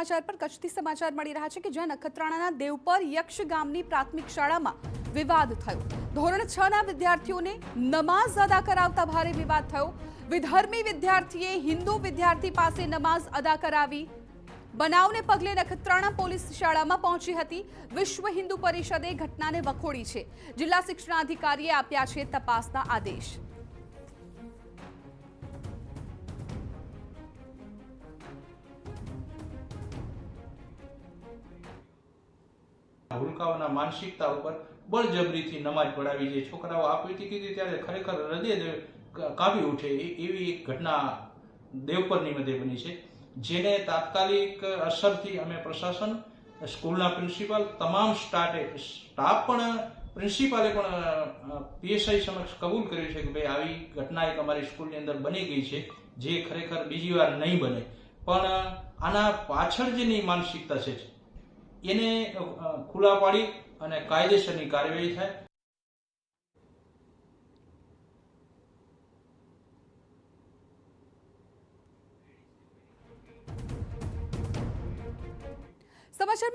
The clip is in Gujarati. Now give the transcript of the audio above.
સમાચાર પર કચ્છથી સમાચાર મળી રહ્યા છે કે જ્યાં નખત્રાણાના દેવપર યક્ષ ગામની પ્રાથમિક શાળામાં વિવાદ થયો। ધોરણ 6 ના વિદ્યાર્થીઓને નમાઝ અદા કરાવતા ભારે વિવાદ થયો। વિધર્મી વિદ્યાર્થીએ હિન્દુ વિદ્યાર્થી પાસે નમાઝ અદા કરાવી। બનાવને પગલે નખત્રાણા પોલીસ શાળામાં પહોંચી હતી। વિશ્વ હિન્દુ પરિષદે ઘટનાને વખોડી છે। જિલ્લા શિક્ષણાધિકારીએ આપ્યા છે તપાસના આદેશ। હુલકાઓના માનસિકતા ઉપર બળજબરીથી નમાજ પઢાવી જે છોકરાઓ આપવીતી કીધી ત્યારે ખરેખર હૃદય કાપી ઉઠે એવી એક ઘટના દેવપરની મધ્યે બની છે, જેને તાત્કાલિક અસરથી અમે પ્રશાસન, સ્કૂલના પ્રિન્સિપાલ, તમામ સ્ટાફ પણ, પ્રિન્સિપાલે પણ પીએસઆઈ સમક્ષ કબૂલ કર્યું છે કે ભાઈ આવી ઘટના એક અમારી સ્કૂલની અંદર બની ગઈ છે, જે ખરેખર બીજી વાર નહીં બને। પણ આના પાછળ જેની માનસિકતા છે એને ખુલ્લા પાડી અને કાયદેસરની કાર્યવાહી થાય। સમાચાર